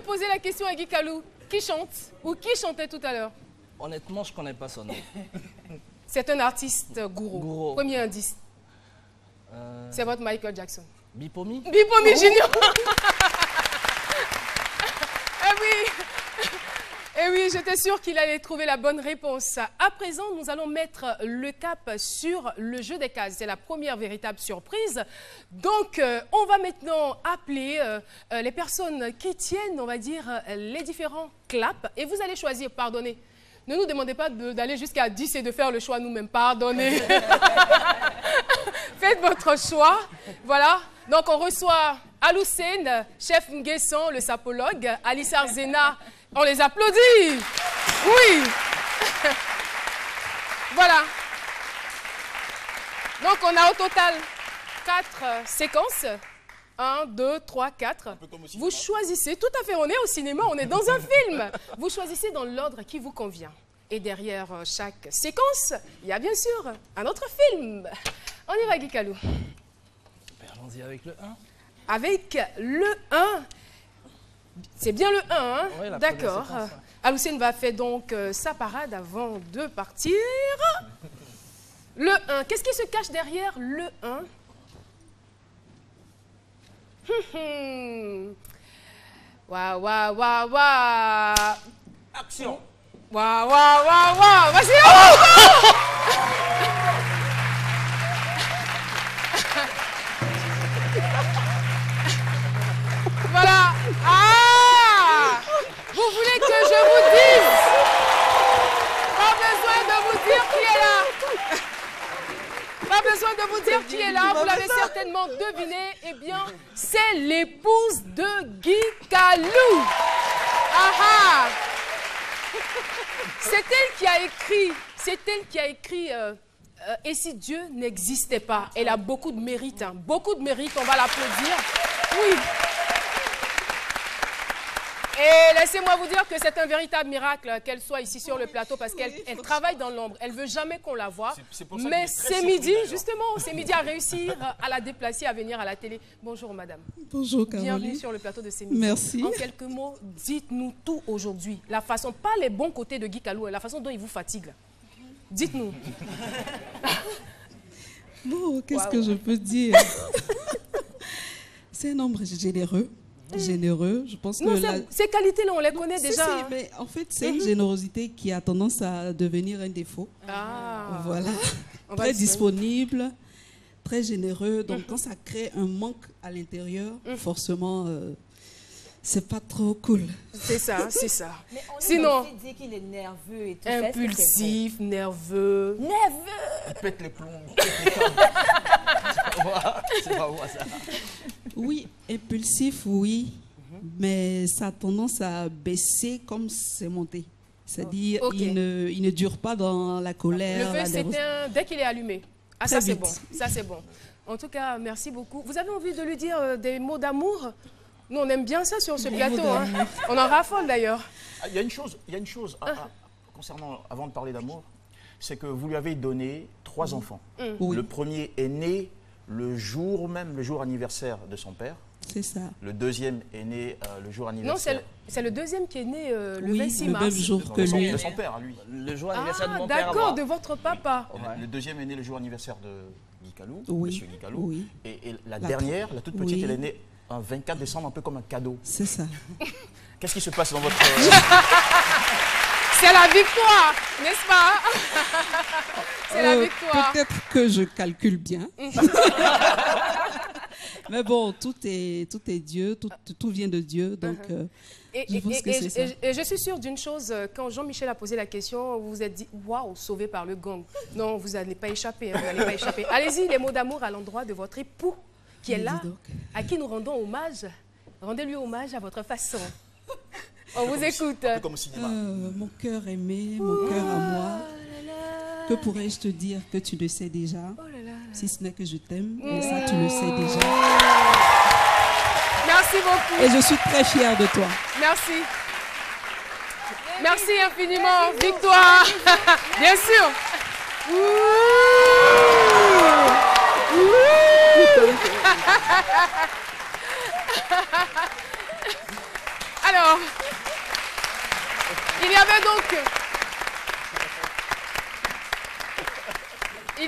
Poser la question à Guy Kalou. Qui chante ou qui chantait tout à l'heure? Honnêtement, je ne connais pas son nom. C'est un artiste gourou. Premier indice. C'est votre Michael Jackson. Bipomi? Bipomi Junior. Eh oui. Eh oui, j'étais sûre qu'il allait trouver la bonne réponse. À présent, nous allons mettre le cap sur le jeu des cases. C'est la première véritable surprise. Donc, on va maintenant appeler les personnes qui tiennent, on va dire, les différents claps. Et vous allez choisir, pardonnez. Ne nous demandez pas d'aller jusqu'à 10 et de faire le choix nous-mêmes. Pardonnez. Faites votre choix. Voilà. Donc, on reçoit Aloussène, chef Nguessan, le sapologue, Alice Arzena. On les applaudit. Oui. Voilà. Donc, on a au total 4 séquences. 1, 2, 3, 4. Vous choisissez, tout à fait, on est au cinéma, on est dans un film. Vous choisissez dans l'ordre qui vous convient. Et derrière chaque séquence, il y a bien sûr un autre film. On y va, Guy Kalou. Allons-y avec le 1. Avec le 1. C'est bien le 1, hein? Oui, d'accord. Aloussène va faire donc sa parade avant de partir. Le 1. Qu'est-ce qui se cache derrière le 1? Waouh, waouh, waouh, waouh. Action. Waouh, waouh, waouh, waouh. Vas-y, voilà. Ah! Vous voulez que je vous dise? Pas besoin de vous dire qui est là. Pas besoin de vous dire qui est là. Vous l'avez certainement deviné. Eh bien, c'est l'épouse de Guy Kalou. Ah ah! C'est elle qui a écrit. C'est elle qui a écrit. Et si Dieu n'existait pas? Elle a beaucoup de mérite. Hein. Beaucoup de mérite. On va l'applaudir. Oui. Et laissez-moi vous dire que c'est un véritable miracle qu'elle soit ici sur le plateau parce qu'elle travaille dans l'ombre. Elle ne veut jamais qu'on la voie. Mais c'est midi, justement, c'est midi à réussir à la déplacer, à venir à la télé. Bonjour, madame. Bonjour, Caroline. Bienvenue sur le plateau de C'est midi. Merci. En quelques mots, dites-nous tout aujourd'hui. La façon, pas les bons côtés de Guy Kalou, la façon dont il vous fatigue. Dites-nous. Bon, qu'est-ce que je peux dire? C'est un homme généreux. Généreux, je pense que ces qualités-là, on les connaît déjà. Si, mais en fait, c'est une générosité qui a tendance à devenir un défaut. Ah. Voilà. Très disponible, très généreux. Donc, quand ça crée un manque à l'intérieur, forcément, c'est pas trop cool. C'est ça, c'est ça. Mais on sinon, aussi dit qu'il est nerveux et tout impulsif, ça. Nerveux. Nerveux. Il pète les plombs. C'est pas moi, ça. Oui, impulsif, oui, mais ça a tendance à baisser comme c'est monté. C'est-à-dire, il ne dure pas dans la colère. Le feu s'éteint dès qu'il est allumé. Ah, très ça c'est vite. bon, ça c'est bon. En tout cas, merci beaucoup. Vous avez envie de lui dire des mots d'amour? Nous, on aime bien ça sur ce plateau. Hein. On en raffole d'ailleurs. Il y a une chose concernant, avant de parler d'amour, c'est que vous lui avez donné 3 3 enfants. Oui. Le premier est né le jour anniversaire de son père. C'est ça. Le deuxième est né le jour anniversaire. Non, c'est le deuxième qui est né le Oui, 26 le mars. même jour de que son, lui. de son père, lui. Le jour anniversaire de mon père. D'accord, moi. de votre papa. Ouais. Le deuxième est né le jour anniversaire de Guy Calou, Oui. Monsieur Guy Calou. Oui. Et la dernière, la toute petite, Oui. elle est née un 24 décembre, un peu comme un cadeau. C'est ça. Qu'est-ce qui se passe dans votre... C'est la victoire, n'est-ce pas? C'est la victoire. Peut-être que je calcule bien. Mais bon, tout est Dieu, tout vient de Dieu, donc je pense que c'est ça. Et je suis sûre d'une chose, quand Jean-Michel a posé la question, vous vous êtes dit, waouh, sauvé par le gang. Non, vous n'allez pas échapper, vous n'allez pas échapper. Allez-y, les mots d'amour à l'endroit de votre époux, qui est Mais là, dis donc. à qui nous rendons hommage. Rendez-lui hommage à votre façon. On vous écoute. Un peu comme au cinéma. Mon cœur aimé, mon cœur à moi, que pourrais-je te dire que tu le sais déjà, si ce n'est que je t'aime, mais ça tu le sais déjà. Merci beaucoup. Et je suis très fière de toi. Merci. Merci infiniment, Victoire. Bien sûr. Alors, il y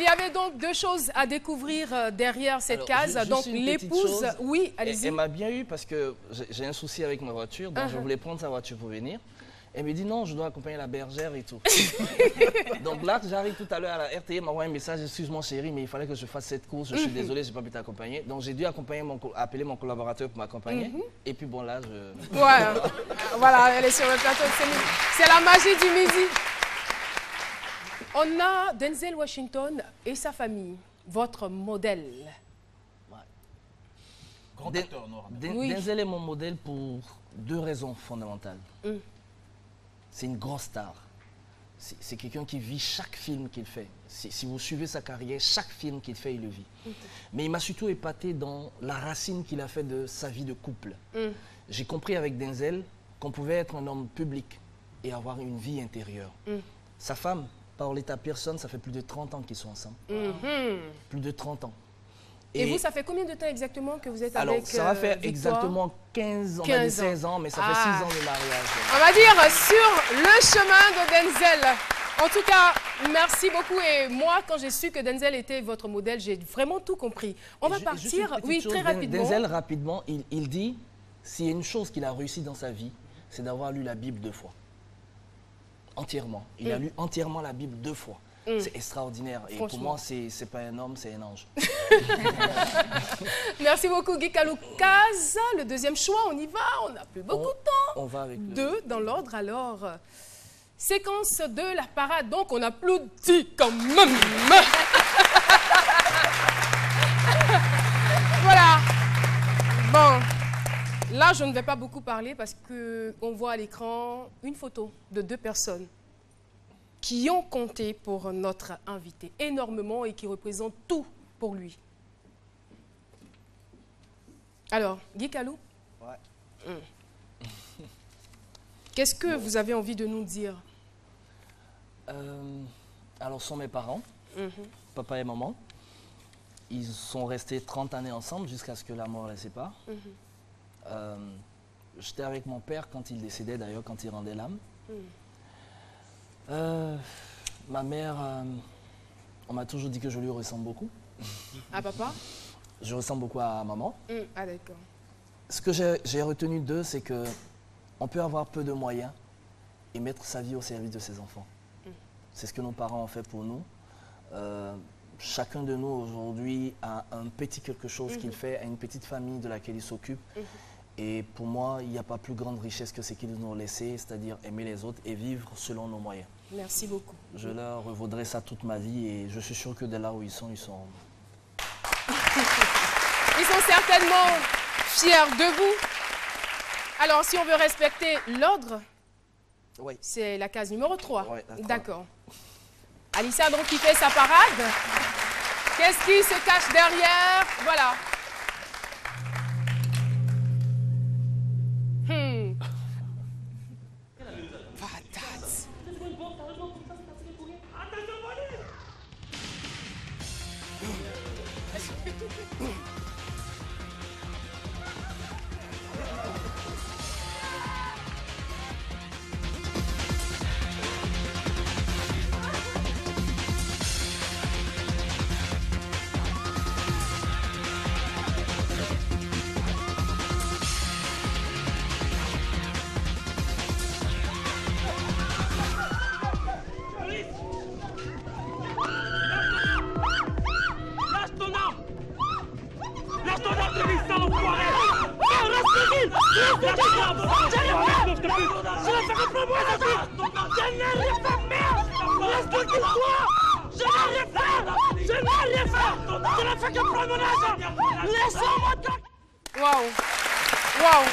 avait donc deux choses à découvrir derrière cette Alors, case. juste Donc une petite l'épouse, chose. oui, allez-y. Elle m'a bien eu parce que j'ai un souci avec ma voiture, donc je voulais prendre sa voiture pour venir. Elle me dit non, je dois accompagner la bergère et tout. Donc là, j'arrive tout à l'heure à la RTE, m'a envoyé un message, excuse-moi chérie, mais il fallait que je fasse cette course, je suis désolé, je n'ai pas pu t'accompagner. Donc j'ai dû appeler mon collaborateur pour m'accompagner. Et puis bon là, Ouais, voilà, elle est sur le plateau. C'est la magie du midi. On a Denzel Washington et sa famille, votre modèle. Grand acteur nord-américain. Oui. Denzel est mon modèle pour 2 raisons fondamentales. C'est une grosse star. C'est quelqu'un qui vit chaque film qu'il fait. Si vous suivez sa carrière, chaque film qu'il fait, il le vit. Mais il m'a surtout épaté dans la racine qu'il a fait de sa vie de couple. J'ai compris avec Denzel qu'on pouvait être un homme public et avoir une vie intérieure. Sa femme, Paoletta Pearson, ça fait plus de 30 ans qu'ils sont ensemble. Plus de 30 ans. Et vous, ça fait combien de temps exactement que vous êtes alors, avec ça va faire Victoire? exactement 15 ans, on a 15 dit 16 ans, mais ça fait 6 ans de mariage. On va dire sur le chemin de Denzel. En tout cas, merci beaucoup. Et moi, quand j'ai su que Denzel était votre modèle, j'ai vraiment tout compris. On va Juste une partir, petite oui, chose, très rapidement. Denzel, rapidement, il dit, s'il y a une chose qu'il a réussi dans sa vie, c'est d'avoir lu la Bible 2 fois. Entièrement. Il a lu entièrement la Bible 2 fois. C'est extraordinaire. Et pour moi, c'est pas un homme, c'est un ange. Merci beaucoup, Guy Kaloukaza. Le deuxième choix, on y va. On n'a plus beaucoup de temps. On va avec le... 2 dans l'ordre, alors. Séquence de la parade. Donc, on applaudit quand même. Voilà. Bon. Là, je ne vais pas beaucoup parler parce qu'on voit à l'écran une photo de 2 personnes qui ont compté pour notre invité énormément et qui représentent tout pour lui. Alors, Guy Calou, Ouais. qu'est-ce que vous avez envie de nous dire? Alors, ce sont mes parents, papa et maman. Ils sont restés 30 années ensemble jusqu'à ce que la mort les sépare. J'étais avec mon père quand il décédait, d'ailleurs, quand il rendait l'âme. Ma mère, on m'a toujours dit que je lui ressemble beaucoup. À papa? Je ressemble beaucoup à maman. Ah, d'accord. Ce que j'ai retenu d'eux, c'est qu'on peut avoir peu de moyens et mettre sa vie au service de ses enfants. C'est ce que nos parents ont fait pour nous. Chacun de nous aujourd'hui a un petit quelque chose qu'il fait, a une petite famille de laquelle il s'occupe. Et pour moi, il n'y a pas plus grande richesse que ce qu'ils nous ont laissé, c'est-à-dire aimer les autres et vivre selon nos moyens. Merci beaucoup. Je leur revaudrai ça toute ma vie et je suis sûr que de là où ils sont... Ils sont certainement fiers de vous. Alors, si on veut respecter l'ordre, Oui. c'est la case numéro 3. Ouais, la 3. D'accord. Alicia, donc, qui fait sa parade. Qu'est-ce qui se cache derrière? Voilà. Patate. Waouh! Waouh!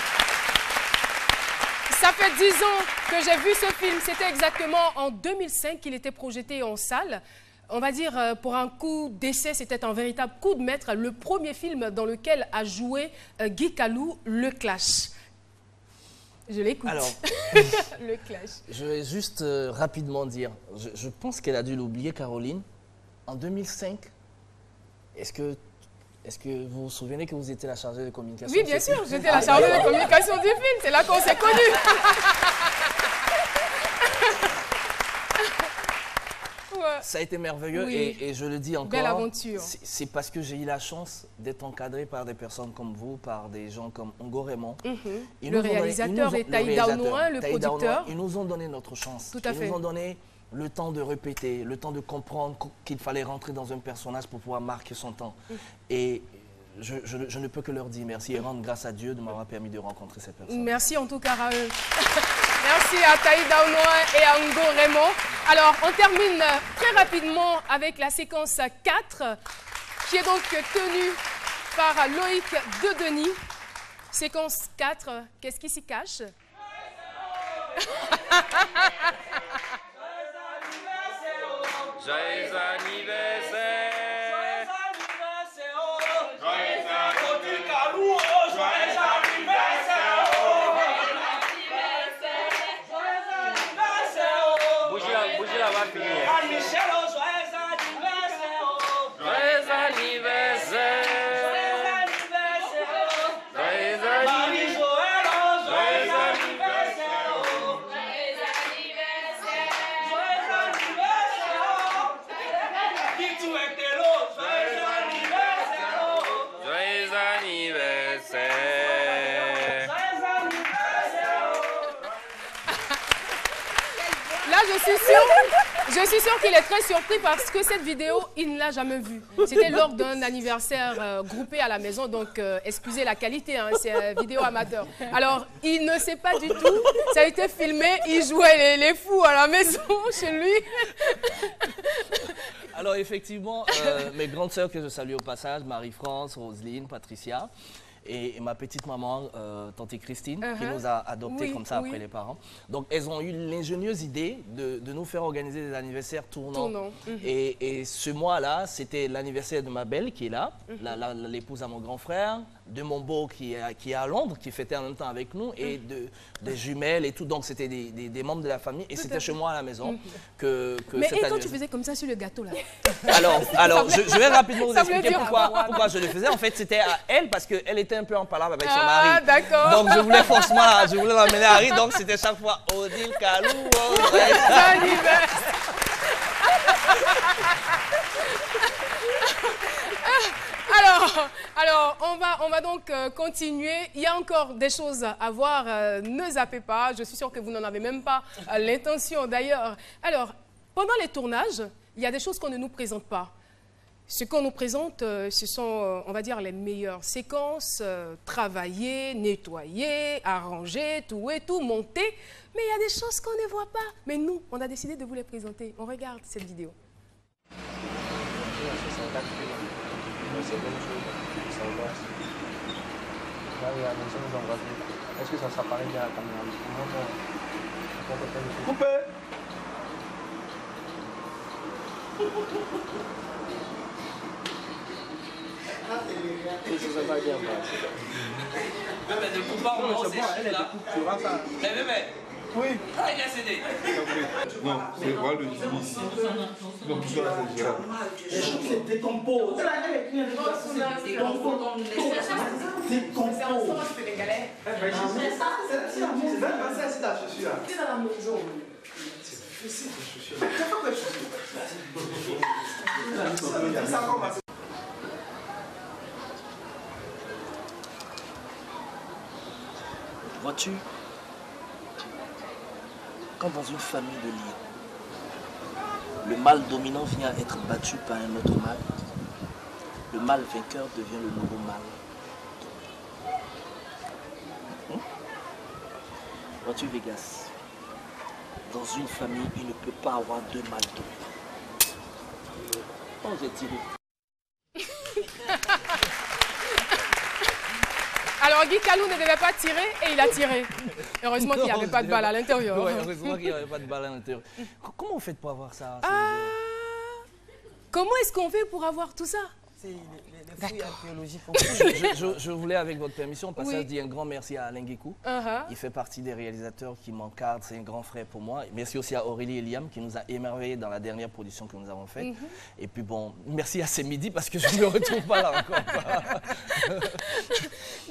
Ça fait 10 ans que j'ai vu ce film. C'était exactement en 2005 qu'il était projeté en salle. On va dire, pour un coup d'essai, c'était un véritable coup de maître. Le premier film dans lequel a joué Guy Calou, Le Clash. Je l'écoute. Alors, Le Clash. je vais juste rapidement dire, je pense qu'elle a dû l'oublier, Caroline. En 2005, est-ce que vous vous souvenez que vous étiez la chargée de communication? Oui, bien sûr, j'étais la chargée de communication du film. C'est là qu'on s'est connus. Ça a été merveilleux, oui. et je le dis encore. Belle aventure. C'est parce que j'ai eu la chance d'être encadré par des personnes comme vous, par des gens comme Ngo Raymond. Le réalisateur et Taïd Daounoua, le producteur. Ils nous ont donné notre chance. Tout à fait. Ils nous ont donné le temps de répéter, le temps de comprendre qu'il fallait rentrer dans un personnage pour pouvoir marquer son temps. Et je ne peux que leur dire merci et rendre grâce à Dieu de m'avoir permis de rencontrer ces personnes. Merci en tout cas à eux. Merci à Taïd Daounoua et à Ngo Raymond. Alors, on termine très rapidement avec la séquence 4, qui est donc tenue par Loïc Dedenis. Séquence 4, qu'est-ce qui s'y cache? Joyeux anniversaire! Bougie là va finir. Joyeux anniversaire! Là, je suis sûre qu'il est très surpris parce que cette vidéo, il ne l'a jamais vue. C'était lors d'un anniversaire groupé à la maison, donc excusez la qualité, hein, c'est vidéo amateur. Alors, il ne sait pas du tout, ça a été filmé, il jouait les fous à la maison, chez lui. Alors effectivement, mes grandes sœurs que je salue au passage, Marie-France, Roselyne, Patricia, et ma petite maman, tante Christine, qui nous a adoptés comme ça après les parents. Donc elles ont eu l'ingénieuse idée de nous faire organiser des anniversaires tournants. Et ce mois-là, c'était l'anniversaire de ma belle qui est là, l'épouse à mon grand frère, de mon beau qui est à Londres, qui fêtait en même temps avec nous, et des jumelles et tout. Donc c'était des membres de la famille, et c'était chez moi à la maison que Mais et quand tu faisais comme ça sur le gâteau là? Alors je vais rapidement vous expliquer pourquoi je le faisais. En fait, c'était à elle parce qu'elle était un peu en palabre avec son mari. Ah, d'accord. Donc je voulais forcément, l'emmener à Harry, donc c'était chaque fois Odile Kalou. Alors, on va donc continuer. Il y a encore des choses à voir. Ne zappez pas. Je suis sûre que vous n'en avez même pas l'intention d'ailleurs. Alors, pendant les tournages, il y a des choses qu'on ne nous présente pas. Ce qu'on nous présente, ce sont, on va dire, les meilleures séquences, travaillées, nettoyées, arrangées, tout et tout, montées. Mais il y a des choses qu'on ne voit pas. Mais nous, on a décidé de vous les présenter. On regarde cette vidéo. Est-ce que ça s'apparaît bien à la caméra? Coupé. Ça va bien. Mais ne coupe pas, on sait là. Mais Oui. Ah, il a cédé. Non, c'est moi le Jimmy ici. Donc tout ça, c'est Gérard. Les choses se décomposent. C'est Vois-tu, quand dans une famille de lions, le mâle dominant vient être battu par un autre mâle, le mâle vainqueur devient le nouveau mâle. Vois-tu, Vegas, dans une famille, il ne peut pas avoir deux mâles dominants. Oh, j'ai tiré. Alors Guy Calou ne devait pas tirer et il a tiré. Heureusement qu'il n'y avait pas de balle à l'intérieur. Ouais, heureusement qu'il n'y avait pas de balle à l'intérieur. Comment vous faites pour avoir ça? Comment est-ce qu'on fait pour avoir tout ça? C'est les fouilles archéologiques. Je voulais, avec votre permission, passer dire un grand merci à Alain Guécou. Il fait partie des réalisateurs qui m'encadrent. C'est un grand frère pour moi. Merci aussi à Aurélie et Liam qui nous a émerveillés dans la dernière production que nous avons faite. Et puis bon, merci à ces midis parce que je ne me retrouve pas là encore.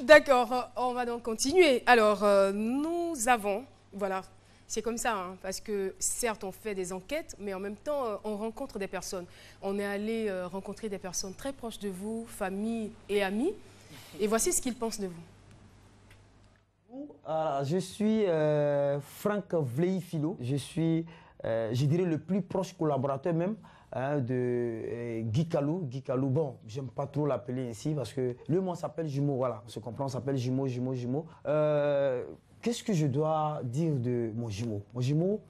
D'accord, on va donc continuer. Alors, nous avons, voilà, c'est comme ça, hein, parce que certes, on fait des enquêtes, mais en même temps, on rencontre des personnes. On est allé rencontrer des personnes très proches de vous, famille et amis. Et voici ce qu'ils pensent de vous. Je suis Franck Vleifilo. Je suis, je dirais, le plus proche collaborateur même de Guy Calou. Guy Calou, bon, j'aime pas trop l'appeler ainsi parce que lui, moi, on s'appelle Jumeau, voilà. On se comprend, on s'appelle Jumeau. Qu'est-ce que je dois dire de mon jumeau? Mon jumeau,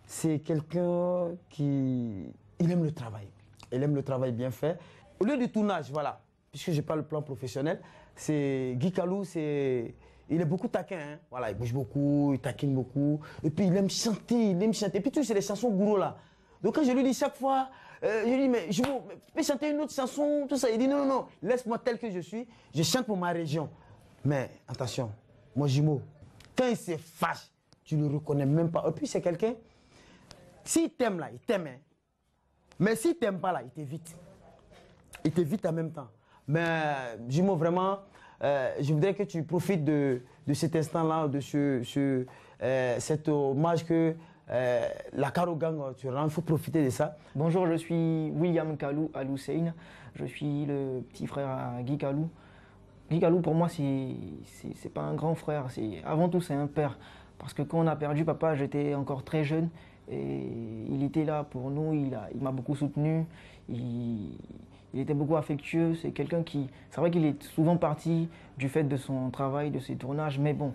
c'est quelqu'un qui... Il aime le travail. Il aime le travail bien fait. Au lieu du tournage, voilà, puisque je parle le plan professionnel, c'est Guy Calou, c'est... Il est beaucoup taquin, hein. Voilà, il bouge beaucoup, il taquine beaucoup. Et puis il aime chanter, Et puis tout, c'est les chansons gourou là. Donc quand je lui dis chaque fois, je lui dis, mais jumeau, tu peux chanter une autre chanson, tout ça. Il dit, non, laisse-moi tel que je suis, je chante pour ma région. Mais attention, mon jumeau, quand il se fâche, tu ne le reconnais même pas. Et puis c'est quelqu'un, s'il t'aime là, il t'aime. Hein. Mais s'il ne t'aime pas là, il t'évite. Il t'évite en même temps. Mais jumeau, vraiment, je voudrais que tu profites de cet instant-là, de cet hommage que la Karo Gang tu rends. Il faut profiter de ça. Bonjour, je suis William Kalou Alousein. Je suis le petit frère à Guy Calou. Guy Calou, pour moi, c'est pas un grand frère. Avant tout, c'est un père. Parce que quand on a perdu papa, j'étais encore très jeune. Et il était là pour nous. Il m'a beaucoup soutenu. Il était beaucoup affectueux. C'est quelqu'un qui... C'est vrai qu'il est souvent parti du fait de son travail, de ses tournages. Mais bon,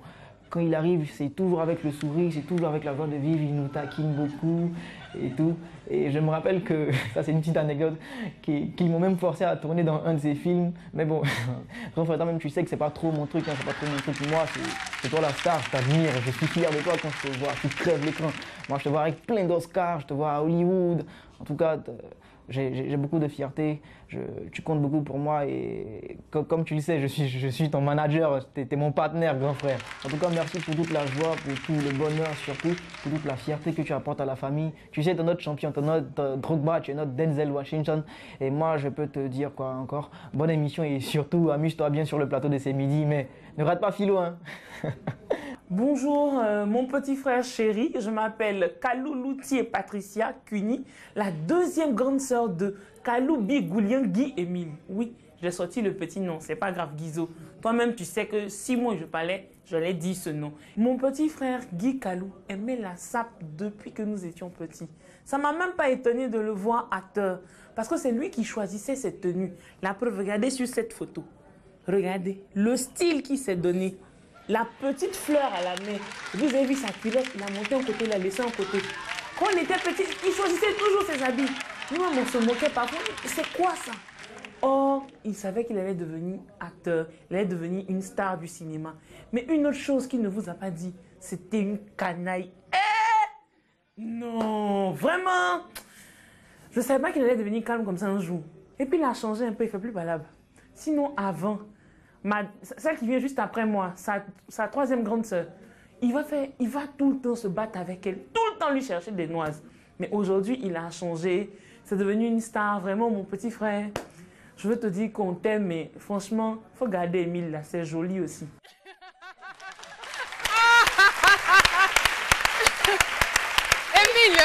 quand il arrive, c'est toujours avec le sourire, c'est toujours avec la joie de vivre. Il nous taquine beaucoup et tout. Et je me rappelle que, ça c'est une petite anecdote, qu'ils m'ont même forcé à tourner dans un de ses films. Mais bon, toi-même tu sais que c'est pas trop mon truc, hein, c'est pas trop mon truc pour moi. C'est toi la star, je t'admire, je suis fier de toi quand je te vois, tu crèves l'écran. Moi je te vois avec plein d'Oscars, je te vois à Hollywood. En tout cas, j'ai beaucoup de fierté, tu comptes beaucoup pour moi et comme tu le sais, je suis ton manager, tu es mon partenaire, grand frère. En tout cas, merci pour toute la joie, pour tout le bonheur surtout, pour toute la fierté que tu apportes à la famille. Tu sais, tu es notre champion, tu es notre Drogba, tu es notre Denzel Washington. Et moi, je peux te dire quoi encore, bonne émission et surtout, amuse-toi bien sur le plateau de ces midis, mais ne rate pas Philo, hein. Bonjour, mon petit frère chéri, je m'appelle Kalou Loutier Patricia Cuny, la deuxième grande sœur de Kalou Bigoulien Guy Émile. Oui, j'ai sorti le petit nom, c'est pas grave Guizo. Toi-même, tu sais que si moi je parlais, j'allais dire ce nom. Mon petit frère Guy Kalou aimait la sape depuis que nous étions petits. Ça m'a même pas étonné de le voir acteur, parce que c'est lui qui choisissait ses tenues. La preuve, regardez sur cette photo. Regardez le style qu'il s'est donné. La petite fleur à la main. Vous avez vu sa culotte, il a monté un côté, il a laissé un côté. Quand on était petit, il choisissait toujours ses habits. Nous-mêmes, on se moquait parfois. C'est quoi ça? Or, il savait qu'il allait devenir acteur, il allait devenir une star du cinéma. Mais une autre chose qu'il ne vous a pas dit, c'était une canaille. Non, vraiment. Je ne savais pas qu'il allait devenir calme comme ça un jour. Et puis il a changé un peu, il ne fait plus valable. Sinon, avant, celle qui vient juste après moi, sa troisième grande sœur, il va tout le temps se battre avec elle, tout le temps lui chercher des noises. Mais aujourd'hui, il a changé. C'est devenu une star, vraiment, mon petit frère. Je veux te dire qu'on t'aime, mais franchement, il faut garder Émile là, c'est joli aussi. Émile.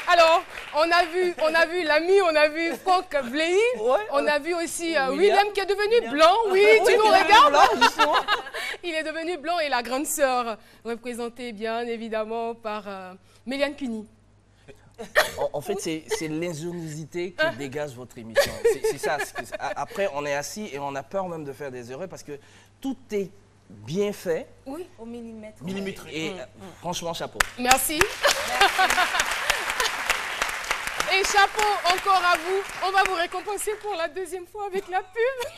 Alors, on a vu l'ami, on a vu Franck Bley, on a vu aussi William qui est devenu blanc. Oui, tu nous regardes. Il est devenu blanc et la grande sœur, représentée bien évidemment par Méliane Cuny. En fait, c'est l'ingéniosité qui dégage votre émission. C'est ça. Après, on est assis et on a peur même de faire des erreurs parce que tout est bien fait. Oui, au millimètre. Et franchement, chapeau. Merci. Et chapeau encore à vous. On va vous récompenser pour la deuxième fois avec la pub.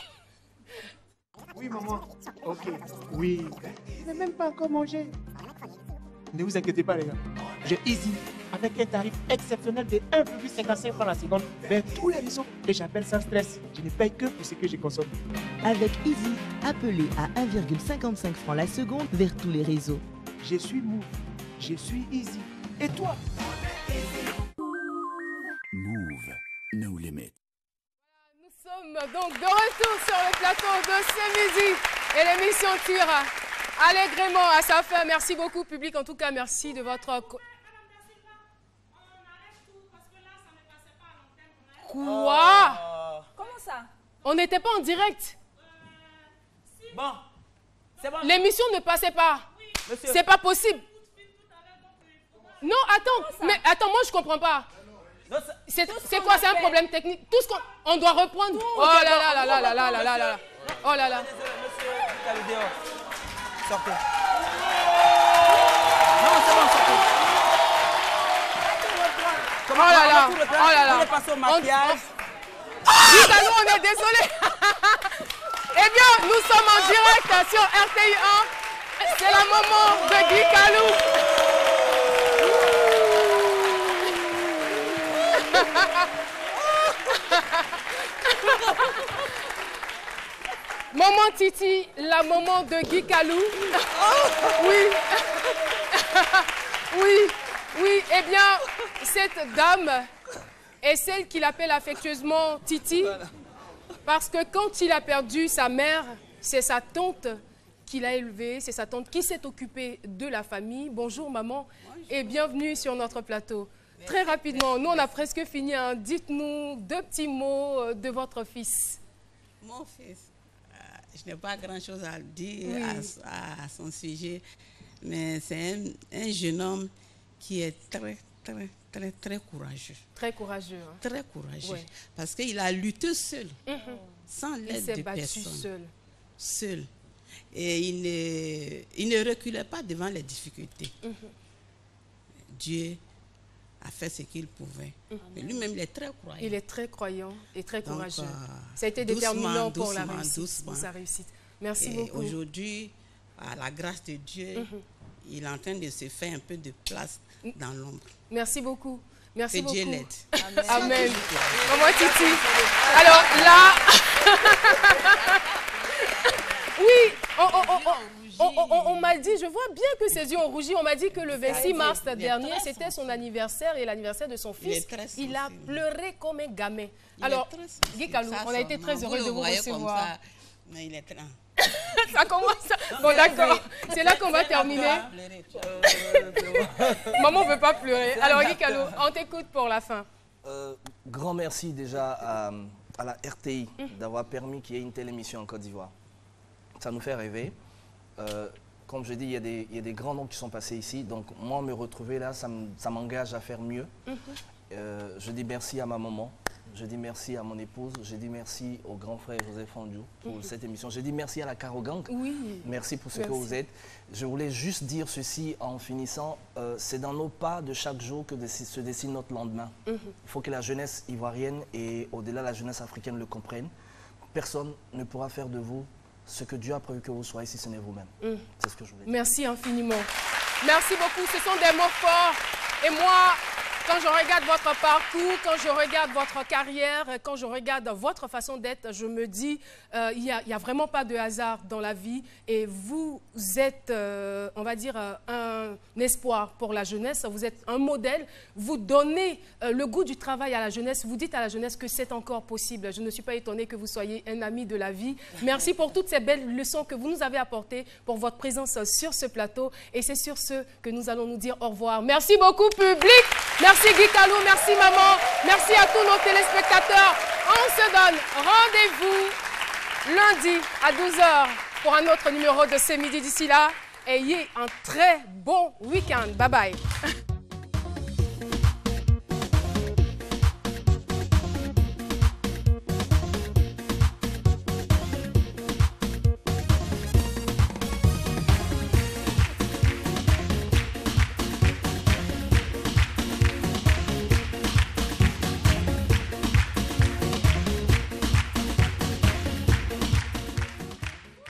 Oui, maman. Ok. Oui. Je n'ai même pas encore mangé. Ne vous inquiétez pas, les gars. J'ai Easy avec un tarif exceptionnel de 1,55 francs la seconde vers tous les réseaux et j'appelle sans stress. Je ne paye que pour ce que je consomme. Avec Easy, appelez à 1,55 francs la seconde vers tous les réseaux. Je suis Move. Je suis Easy. Et toi? Move. No limit. Nous sommes donc de retour sur le plateau de ce midi et l'émission tire allègrement à sa fin. Merci beaucoup, public. En tout cas, merci de votre... Quoi? Comment ça? On n'était pas en direct. Bon, c'est bon. L'émission ne passait pas. C'est pas possible. Non, attends. Mais attends, moi je comprends pas. C'est quoi? C'est un problème technique. Tout ce qu'on doit reprendre. Oh là là là là là là là là là. Oh là là. Monsieur, sortez. Non, c'est bon, sortez. Oh là là. Oh là là. On est passé au maquillage. Guy-Calou, on est désolé. Eh bien, nous sommes en direct sur RTI 1. C'est la maman de Guy-Calou. Maman Titi, la maman de Guy-Calou. Oui. Oui, oui. Eh bien, cette dame est celle qu'il appelle affectueusement Titi. Parce que quand il a perdu sa mère, c'est sa tante qui l'a élevée, c'est sa tante qui s'est occupée de la famille. Bonjour maman et bienvenue sur notre plateau. Merci. Très rapidement, nous on a presque fini. Hein. Dites-nous 2 petits mots de votre fils. Mon fils, je n'ai pas grand-chose à dire à son sujet, mais c'est un jeune homme qui est très courageux. Très courageux. Hein? Très courageux. Oui. Parce qu'il a lutté seul, sans l'aide de personne. Seul. Et il ne reculait pas devant les difficultés. Dieu a fait ce qu'il pouvait. Mais lui-même, il est très croyant. Il est très croyant et très courageux. Ça a été déterminant pour la réussite, pour sa réussite. Merci beaucoup. Aujourd'hui, à la grâce de Dieu, il est en train de se faire un peu de place dans l'ombre. Merci beaucoup. Merci beaucoup. Que Dieu l'aide. Amen. Amen. Maman Titi. Alors là... Oui, on m'a dit, je vois bien que ses yeux ont rougi, on m'a dit que le 26 mars dernier, c'était son anniversaire et l'anniversaire de son fils. Il a pleuré comme un gamin. Alors, Guy-Calou, on a été très heureux de vous recevoir. Mais il est très... Ça commence. Bon, d'accord. C'est là qu'on va terminer. Maman ne veut pas pleurer. Alors, Guy-Calou, on t'écoute pour la fin. Grand merci déjà à la RTI d'avoir permis qu'il y ait une telle émission en Côte d'Ivoire. Ça nous fait rêver. Comme je dis, il y a des grands noms qui sont passés ici. Donc, moi, me retrouver là, ça m'engage à faire mieux. Je dis merci à ma maman. Je dis merci à mon épouse. Je dis merci au grand frère Joseph Fondiou pour cette émission. Je dis merci à la Caro Gang. Oui. Merci pour ce que vous êtes. Je voulais juste dire ceci en finissant. C'est dans nos pas de chaque jour que se dessine notre lendemain. Il faut que la jeunesse ivoirienne et au-delà la jeunesse africaine le comprenne. Personne ne pourra faire de vous ce que Dieu a prévu que vous soyez si ce n'est vous-même. C'est ce que je voulais dire. Merci infiniment. Merci beaucoup. Ce sont des mots forts. Et moi, Quand je regarde votre parcours, quand je regarde votre carrière, quand je regarde votre façon d'être, je me dis, il n'y a vraiment pas de hasard dans la vie. Et vous êtes, on va dire, un espoir pour la jeunesse. Vous êtes un modèle. Vous donnez le goût du travail à la jeunesse. Vous dites à la jeunesse que c'est encore possible. Je ne suis pas étonnée que vous soyez un ami de la vie. Merci pour toutes ces belles leçons que vous nous avez apportées, pour votre présence sur ce plateau. Et c'est sur ce que nous allons nous dire au revoir. Merci beaucoup, public. Merci Guy Kalou, merci maman, merci à tous nos téléspectateurs. On se donne rendez-vous lundi à 12h pour un autre numéro de C'est Midi. D'ici là, ayez un très bon week-end. Bye bye.